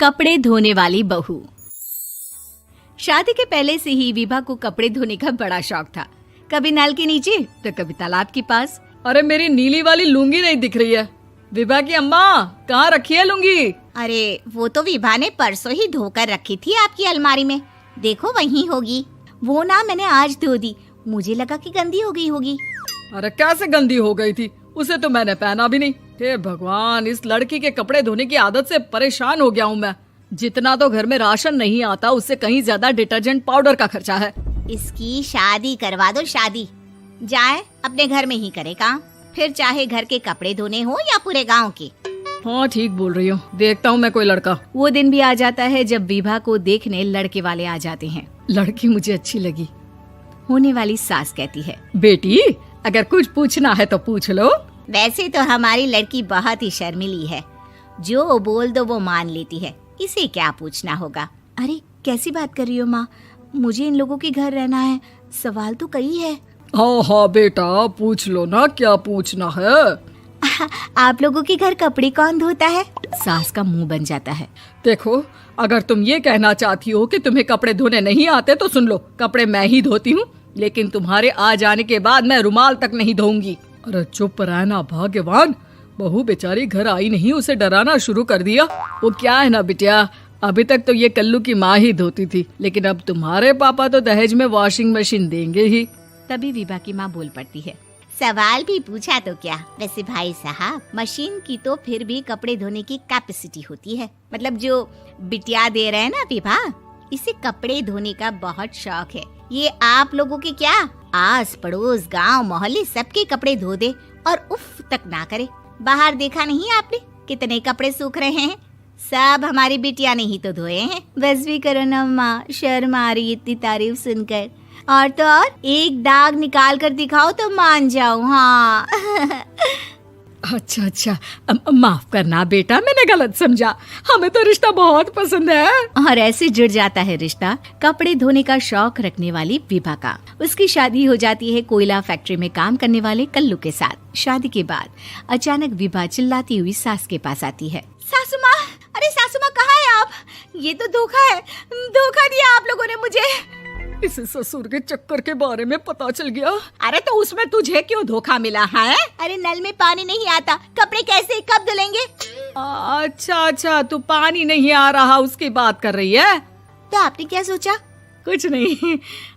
कपड़े धोने वाली बहू। शादी के पहले से ही विभा को कपड़े धोने का बड़ा शौक था। कभी नल के नीचे तो कभी तालाब के पास। अरे मेरी नीली वाली लुंगी नहीं दिख रही है। विभा की अम्मा, कहाँ रखी है लुंगी? अरे वो तो विभा ने परसों ही धोकर रखी थी आपकी अलमारी में, देखो वहीं होगी। वो ना मैंने आज धो दी, मुझे लगा कि गंदी हो गई होगी। अरे कैसे गंदी हो गई थी? उसे तो मैंने पहना भी नहीं। हे भगवान, इस लड़की के कपड़े धोने की आदत से परेशान हो गया हूँ मैं। जितना तो घर में राशन नहीं आता, उससे कहीं ज्यादा डिटर्जेंट पाउडर का खर्चा है। इसकी शादी करवा दो, शादी जाए अपने घर में ही करे काम, फिर चाहे घर के कपड़े धोने हो या पूरे गांव के। हाँ ठीक बोल रही हो, देखता हूँ मैं कोई लड़का। वो दिन भी आ जाता है जब विभा को देखने लड़के वाले आ जाते हैं। लड़की मुझे अच्छी लगी। होने वाली सास कहती है, बेटी अगर कुछ पूछना है तो पूछ लो। वैसे तो हमारी लड़की बहुत ही शर्मीली है, जो बोल दो वो मान लेती है, इसे क्या पूछना होगा। अरे कैसी बात कर रही हो माँ, मुझे इन लोगों के घर रहना है, सवाल तो कई है। हाँ हाँ बेटा, पूछ लो ना, क्या पूछना है। आप लोगों के घर कपड़े कौन धोता है? सास का मुंह बन जाता है। देखो, अगर तुम ये कहना चाहती हो कि तुम्हें कपड़े धोने नहीं आते तो सुन लो, कपड़े मैं ही धोती हूँ, लेकिन तुम्हारे आ जाने के बाद मैं रुमाल तक नहीं धोऊंगी। अरे चुप रहना भाग्यवान, बहू बेचारी घर आई नहीं, उसे डराना शुरू कर दिया। वो क्या है ना बिटिया, अभी तक तो ये कल्लू की माँ ही धोती थी, लेकिन अब तुम्हारे पापा तो दहेज में वॉशिंग मशीन देंगे ही। तभी विभा की माँ बोल पड़ती है, सवाल भी पूछा तो क्या। वैसे भाई साहब, मशीन की तो फिर भी कपड़े धोने की कैपेसिटी होती है। मतलब जो बिटिया दे रहे हैं ना विभा, इसे कपड़े धोने का बहुत शौक है। ये आप लोगों के क्या, आस पड़ोस गांव मोहल्ले सबके कपड़े धो दे और उफ तक ना करे। बाहर देखा नहीं आपने कितने कपड़े सूख रहे हैं? सब हमारी बिटिया ने ही तो धोए हैं। बस भी करो ना माँ, शर्म आ रही इतनी तारीफ सुनकर। और तो और एक दाग निकाल कर दिखाओ तो मान जाओ। हाँ अच्छा, माफ करना बेटा, मैंने गलत समझा। हमें तो रिश्ता बहुत पसंद है। और ऐसे जुड़ जाता है रिश्ता कपड़े धोने का शौक रखने वाली विभा का। उसकी शादी हो जाती है कोयला फैक्ट्री में काम करने वाले कल्लू के साथ। शादी के बाद अचानक विभा चिल्लाती हुई सास के पास आती है। सासू माँ, अरे सासू माँ कहाँ है आप? ये तो धोखा है, धोखा दिया आप लोगों ने मुझे। इसे ससुर के चक्कर के बारे में पता चल गया। अरे तो उसमें तुझे क्यों धोखा मिला है? अरे नल में पानी नहीं आता, कपड़े कैसे कब धुलेंगे? अच्छा, तू पानी नहीं आ रहा उसकी बात कर रही है। तो आपने क्या सोचा? कुछ नहीं।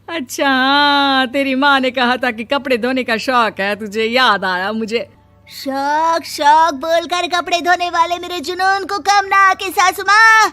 अच्छा, तेरी माँ ने कहा था कि कपड़े धोने का शौक है तुझे, याद आया मुझे। शौक बोलकर कपड़े धोने वाले मेरे जुनून को कम ना आके सासू माँ,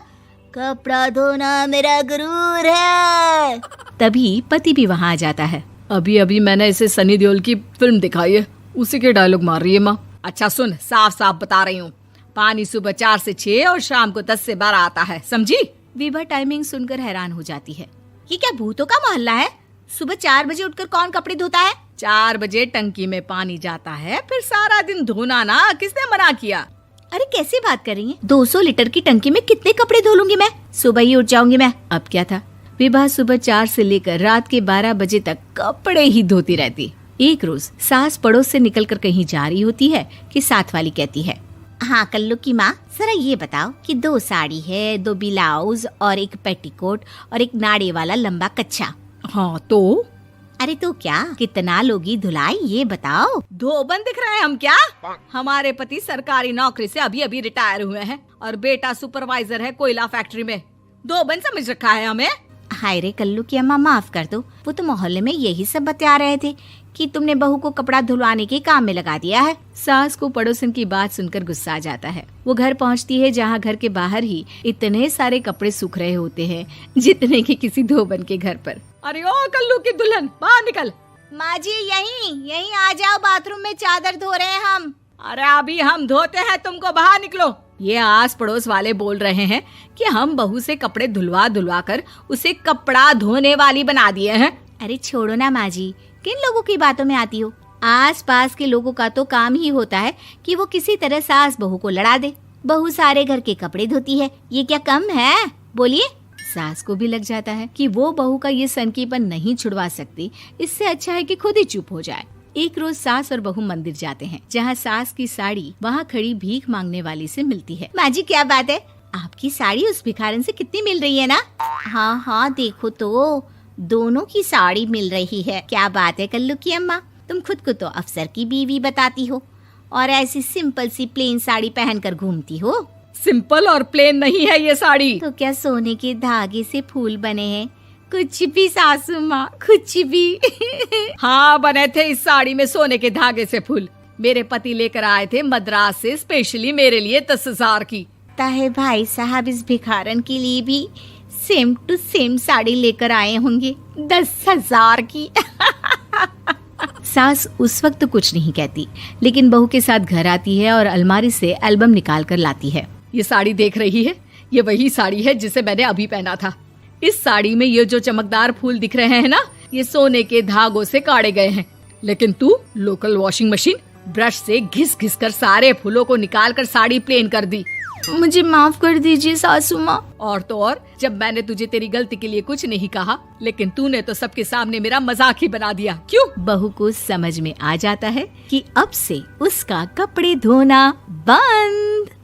कपड़ा धोना मेरा गुरूर है। तभी पति भी वहाँ आ जाता है। अभी मैंने इसे सनी देओल की फिल्म दिखाई है, उसी के डायलॉग मार रही है माँ। अच्छा सुन, साफ बता रही हूँ, पानी सुबह 4 से 6 और शाम को 10 से 12 आता है, समझी? विभा टाइमिंग सुनकर हैरान हो जाती है। ये क्या भूतों का मोहल्ला है? सुबह 4 बजे उठकर कौन कपड़े धोता है? 4 बजे टंकी में पानी जाता है, फिर सारा दिन धोना ना, किसने मना किया? अरे कैसी बात कर रही हैं? 200 लीटर की टंकी में कितने कपड़े धो लूंगी मैं, सुबह ही उठ जाऊंगी मैं। अब क्या था, विभा सुबह 4 से लेकर रात के 12 बजे तक कपड़े ही धोती रहती। एक रोज सास पड़ोस से निकलकर कहीं जा रही होती है कि साथ वाली कहती है, हाँ कल्लू की माँ, जरा ये बताओ कि 2 साड़ी है, 2 ब्लाउज और एक पेटीकोट और एक नाड़े वाला लंबा कच्छा। हाँ तो? अरे तो क्या, कितना लोगी धुलाई ये बताओ। धोबन दिख रहे हैं हम क्या? हमारे पति सरकारी नौकरी से अभी रिटायर हुए हैं और बेटा सुपरवाइजर है कोयला फैक्ट्री में। धोबन समझ रखा है हमें। हाय रे कल्लू की अम्मा, माफ कर दो, वो तो मोहल्ले में यही सब बता रहे थे कि तुमने बहू को कपड़ा धुलवाने के काम में लगा दिया है। सास को पड़ोसन की बात सुनकर गुस्सा आ जाता है। वो घर पहुंचती है जहां घर के बाहर ही इतने सारे कपड़े सूख रहे होते हैं जितने कि किसी धोबन के घर पर। अरे ओ कल्लू की दुल्हन, बाहर निकल। माँ जी यहीं आ जाओ, बाथरूम में चादर धो रहे हैं हम। अरे अभी हम धोते हैं, तुमको बाहर निकलो। ये आस पड़ोस वाले बोल रहे हैं कि हम बहू से कपड़े धुलवा कर उसे कपड़ा धोने वाली बना दिए हैं। अरे छोड़ो ना माँ जी, किन लोगों की बातों में आती हो? आस पास के लोगों का तो काम ही होता है कि वो किसी तरह सास बहू को लड़ा दे। बहू सारे घर के कपड़े धोती है, ये क्या कम है? बोलिए। सास को भी लग जाता है कि वो बहू का ये सनकीपन नहीं छुड़वा सकती, इससे अच्छा है कि खुद ही चुप हो जाए। एक रोज सास और बहू मंदिर जाते हैं, जहाँ सास की साड़ी वहाँ खड़ी भीख मांगने वाली से मिलती है। माँ जी क्या बात है, आपकी साड़ी उस भिखारन से कितनी मिल रही है ना? हाँ हाँ देखो तो, दोनों की साड़ी मिल रही है। क्या बात है कल्लू की अम्मा, तुम खुद को तो अफसर की बीवी बताती हो और ऐसी सिंपल सी प्लेन साड़ी पहनकर घूमती हो। सिंपल और प्लेन नहीं है ये साड़ी। तो क्या सोने के धागे से फूल बने हैं? कुछ भी सासू माँ, कुछ भी। हाँ बने थे इस साड़ी में सोने के धागे से फूल। मेरे पति लेकर आए थे मद्रास से स्पेशली मेरे लिए 10,000 की। ताहे भाई साहब इस भिखारन के लिए भी सेम टू सेम साड़ी लेकर आए होंगे 10,000 की। सास उस वक्त तो कुछ नहीं कहती, लेकिन बहू के साथ घर आती है और अलमारी से एल्बम निकाल कर लाती है। ये साड़ी देख रही है, ये वही साड़ी है जिसे मैंने अभी पहना था। इस साड़ी में ये जो चमकदार फूल दिख रहे हैं ना, ये सोने के धागों से काढ़े गए हैं। लेकिन तू लोकल वॉशिंग मशीन ब्रश से घिस घिस कर सारे फूलों को निकाल कर साड़ी प्लेन कर दी। मुझे माफ कर दीजिए सासू माँ। और तो और, जब मैंने तुझे तेरी गलती के लिए कुछ नहीं कहा, लेकिन तूने तो सबके सामने मेरा मजाक ही बना दिया। क्यों? बहू को समझ में आ जाता है कि अब से उसका कपड़े धोना बंद।